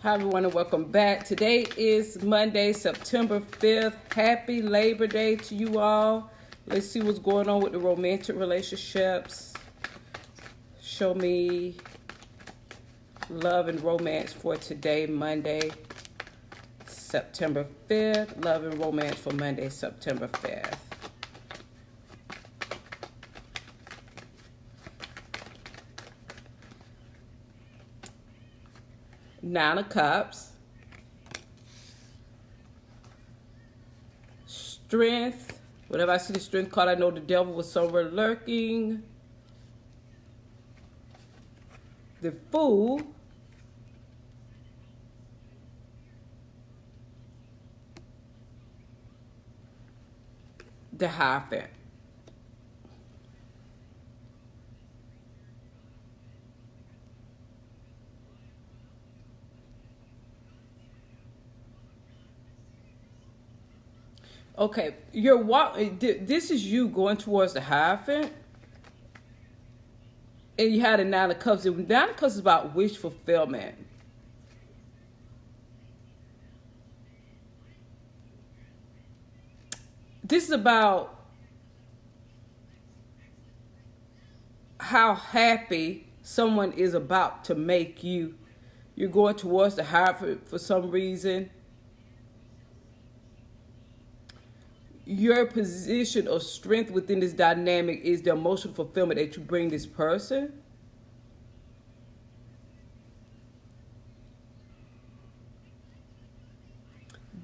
Hi everyone and welcome back. Today is Monday, September 5th. Happy Labor Day to you all. Let's see what's going on with the romantic relationships. Show me love and romance for today, Monday, September 5th. Love and romance for Monday, September 5th. Nine of Cups, Strength. Whenever I see the Strength card, I know the devil was somewhere lurking. The Fool. The Hierophant. Okay, this is you going towards the Hierophant, and you had a Nine of Cups. The Nine of Cups is about wish fulfillment. This is about how happy someone is about to make you. You're going towards the Hierophant for some reason. Your position of strength within this dynamic is the emotional fulfillment that you bring this person.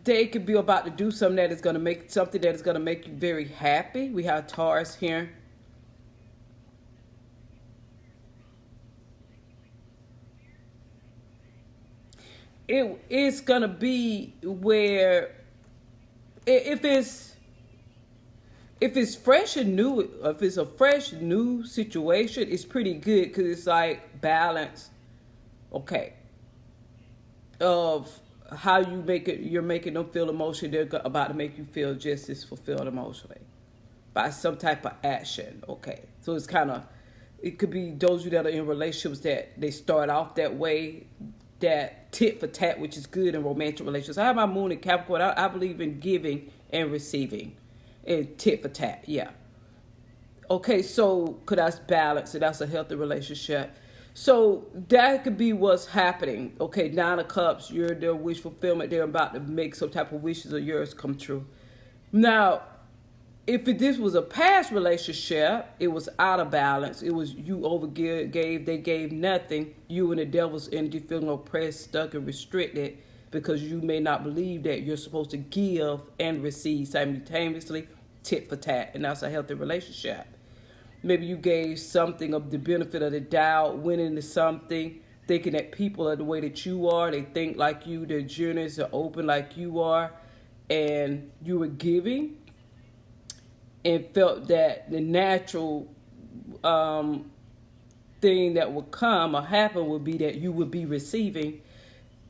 They could be about to do something that is going to make you very happy. We have Taurus here. It's going to be where if it's fresh and new, if it's a fresh new situation, it's pretty good because it's like balance, okay, of how you make it. You're making them feel emotionally. They're about to make you feel just as fulfilled emotionally by some type of action, okay? So it's kind of, it could be those of you that are in relationships that they start off that way, that tit for tat, which is good in romantic relationships. I have my moon in Capricorn. I believe in giving and receiving. And tit for tat, yeah. Okay, so could that's balance, and that's a healthy relationship. So that could be what's happening. Okay, Nine of Cups, you're their wish fulfillment. They're about to make some type of wishes of yours come true. Now, if this was a past relationship, it was out of balance. It was you overgave, they gave nothing. You and the devil's energy feeling oppressed, stuck, and restricted, because you may not believe that you're supposed to give and receive simultaneously, tit for tat, and that's a healthy relationship. Maybe you gave something of the benefit of the doubt, went into something, thinking that people are the way that you are, they think like you, they're generous, they're open like you are, and you were giving and felt that the natural thing that would come or happen would be that you would be receiving.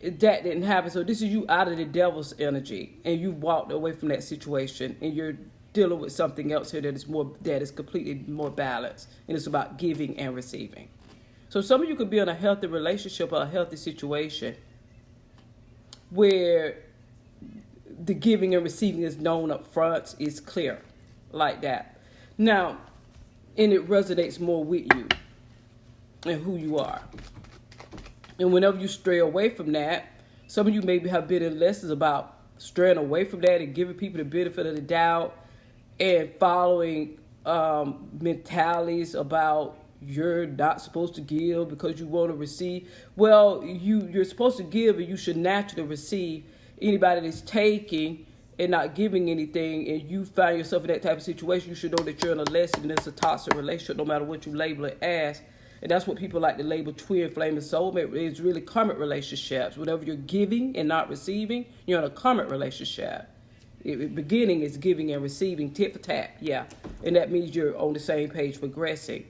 That didn't happen. So this is you out of the devil's energy, and you walked away from that situation, and you're dealing with something else here that is completely more balanced, and it's about giving and receiving. So some of you could be in a healthy relationship or a healthy situation where the giving and receiving is known up front, is clear like that. Now, and it resonates more with you and who you are. And whenever you stray away from that, some of you maybe have been in lessons about straying away from that and giving people the benefit of the doubt and following mentalities about you're not supposed to give because you want to receive. Well, you're supposed to give, and you should naturally receive. Anybody that's taking and not giving anything, and you find yourself in that type of situation, you should know that you're in a lesson, and it's a toxic relationship, no matter what you label it as. And that's what people like to label twin flame and soulmate. It's really karmic relationships. Whenever you're giving and not receiving, you're in a karmic relationship. Beginning is giving and receiving, tit for tat, yeah. And that means you're on the same page, progressing.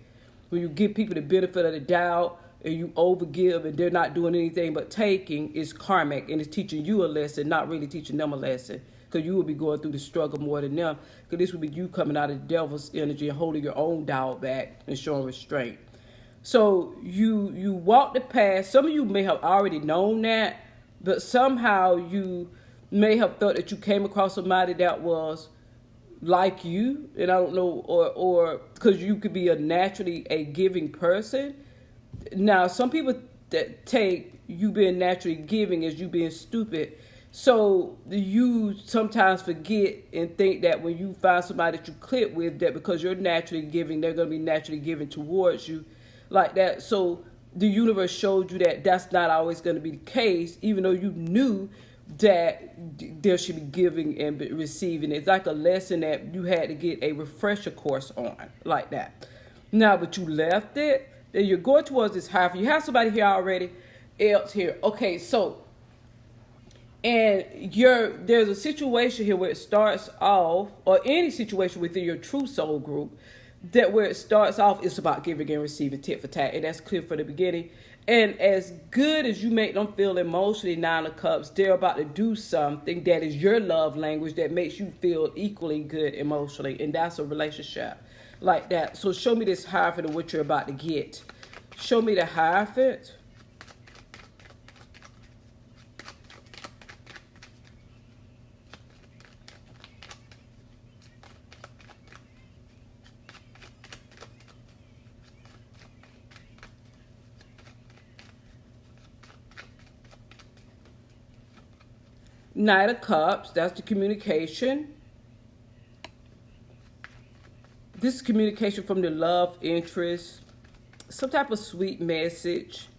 When you give people the benefit of the doubt and you overgive and they're not doing anything but taking, it's karmic, and it's teaching you a lesson, not really teaching them a lesson. Because you will be going through the struggle more than them. Because this would be you coming out of the devil's energy and holding your own doubt back and showing restraint. So you walk the path. Some of you may have already known that, but somehow you may have felt that you came across somebody that was like you, and I don't know, or because you could be a naturally a giving person. Now, some people that take you being naturally giving as you being stupid. So you sometimes forget and think that when you find somebody that you click with, that because you're naturally giving, they're going to be naturally giving towards you like that. So the universe showed you that that's not always going to be the case, even though you knew that there should be giving and receiving. It's like a lesson that you had to get a refresher course on, like that. Now, but you left it, then you're going towards this high. You have somebody here already else here. Okay, so, and there's a situation here where it starts off, or any situation within your true soul group, that where it starts off, it's about giving and receiving, tit for tat, and that's clear from the beginning. And as good as you make them feel emotionally, Nine of Cups, they're about to do something that is your love language that makes you feel equally good emotionally, and that's a relationship like that. So show me this Hierophant of what you're about to get. Show me the Hierophant. Knight of Cups, that's the communication. This is communication from the love interest, some type of sweet message.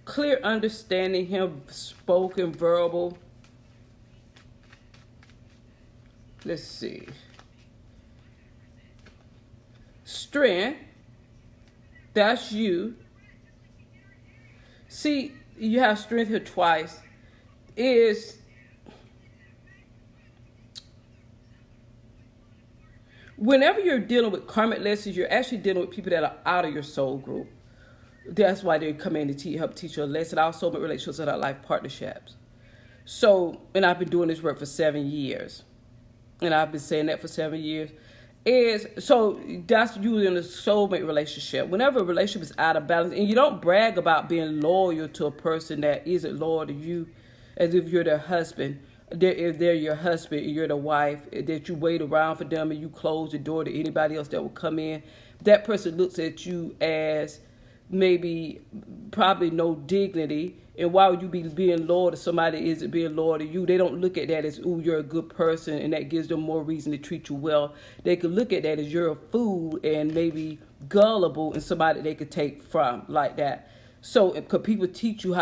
Clear understanding, him spoken, verbal. Let's see. Strength, that's you. See, you have strength here twice. Is whenever you're dealing with karmic lessons, you're actually dealing with people that are out of your soul group. That's why they come in to help teach you a lesson. Our soulmate relationships and our life partnerships. So, and I've been doing this work for 7 years. And I've been saying that for 7 years. So that's usually in a soulmate relationship. Whenever a relationship is out of balance, and you don't brag about being loyal to a person that isn't loyal to you, as if you're their husband. If they're your husband, you're the wife, that you wait around for them and you close the door to anybody else that will come in. That person looks at you as maybe probably no dignity. And why would you be being loyal to somebody that isn't being loyal to you? They don't look at that as, ooh, you're a good person, and that gives them more reason to treat you well. They could look at that as you're a fool and maybe gullible and somebody they could take from, like that. So, because people teach you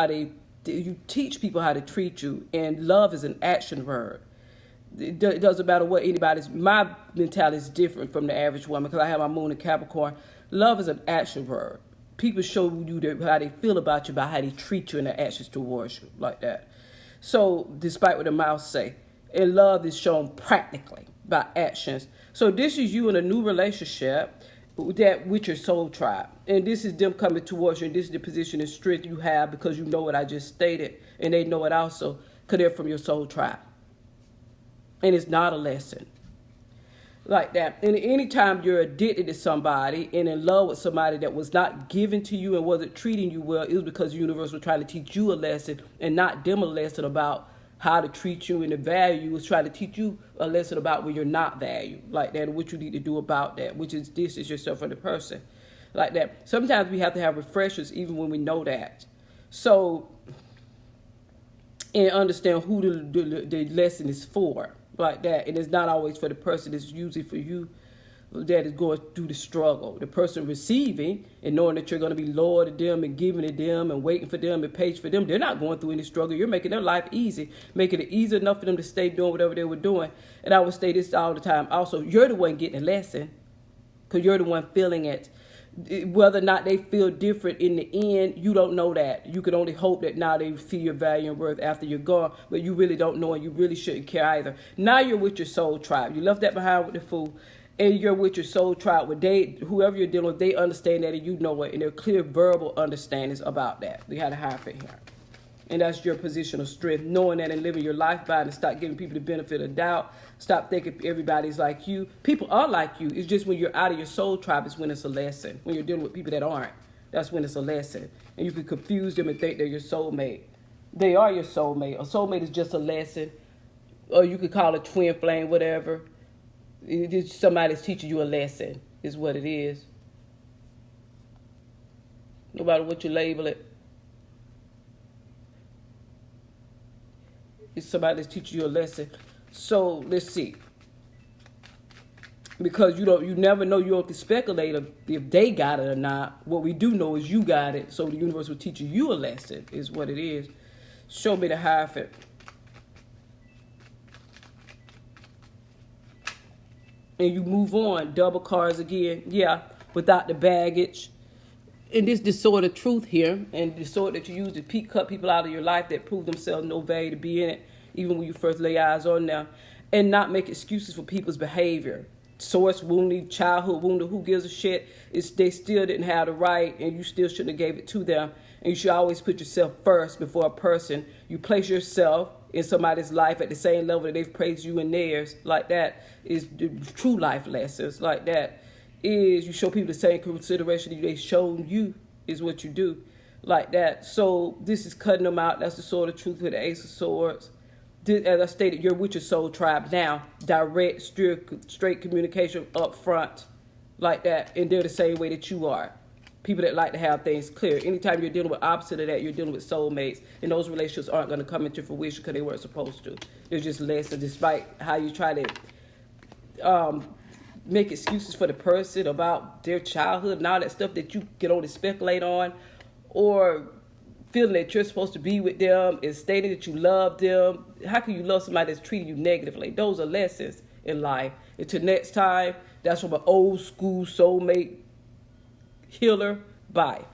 you teach people how to treat you, and love is an action word. It doesn't matter what anybody's, my mentality is different from the average woman because I have my moon in Capricorn. Love is an action word. People show you how they feel about you by how they treat you and their actions towards you, like that. So, despite what the mouth say, and love is shown practically by actions. So, this is you in a new relationship that with your soul tribe, and this is them coming towards you, and this is the position of strength you have because you know what I just stated, and they know it also because they're from your soul tribe, and it's not a lesson. Like that. And anytime you're addicted to somebody and in love with somebody that was not given to you and wasn't treating you well, it was because the universe was trying to teach you a lesson and not them a lesson about how to treat you and the value. It was trying to teach you a lesson about when you're not valued, like that, and what you need to do about that, which is distance yourself from the person, like that. Sometimes we have to have refreshers even when we know that. So, and understand who the lesson is for. Like that, and it's not always for the person. It's usually for you that is going through the struggle. The person receiving and knowing that you're going to be loyal to them and giving to them and waiting for them and patient for them. They're not going through any struggle. You're making their life easy, making it easy enough for them to stay doing whatever they were doing. And I would say this all the time. Also, you're the one getting a lesson because you're the one feeling it. Whether or not they feel different in the end, you don't know that. You can only hope that now they see your value and worth after you're gone, but you really don't know, and you really shouldn't care either. Now you're with your soul tribe. You left that behind with the fool, and you're with your soul tribe. Whoever you're dealing with, they understand that and you know it, and there are clear verbal understandings about that. We had a Hierophant here. And that's your position of strength, knowing that and living your life by it, and stop giving people the benefit of doubt. Stop thinking everybody's like you. People are like you. It's just when you're out of your soul tribe is when it's a lesson, when you're dealing with people that aren't. That's when it's a lesson. And you can confuse them and think they're your soulmate. They are your soulmate. A soulmate is just a lesson. Or you could call it twin flame, whatever. It's somebody's teaching you a lesson, is what it is. No matter what you label it. It's somebody that's teaching you a lesson. So let's see. Because you never know, you don't speculate if they got it or not. What we do know is you got it. So the universe will teach you a lesson, is what it is. Show me the Hierophant. And you move on. Double cards again. Yeah, without the baggage. And this disordered truth here, and the sword that you use to cut people out of your life that prove themselves no value to be in it, even when you first lay eyes on them, and not make excuses for people's behavior. Source wounded, childhood wounded, who gives a shit? They still didn't have the right, and you still shouldn't have gave it to them. And you should always put yourself first before a person. You place yourself in somebody's life at the same level that they've praised you in theirs. Like that is the true life lessons. Like that is you show people the same consideration that they've shown you, is what you do. Like that. So this is cutting them out. That's the sword of truth with the Ace of Swords. As I stated, you're with your soul tribe now. Direct, straight communication up front. Like that. And they're the same way that you are. People that like to have things clear. Anytime you're dealing with opposite of that, you're dealing with soulmates. And those relationships aren't going to come into fruition because they weren't supposed to. They're just lessons, despite how you try to make excuses for the person about their childhood and all that stuff that you can only speculate on. Or feeling that you're supposed to be with them and stating that you love them. How can you love somebody that's treating you negatively? Those are lessons in life. Until next time, that's from an old school soulmate healer. Bye.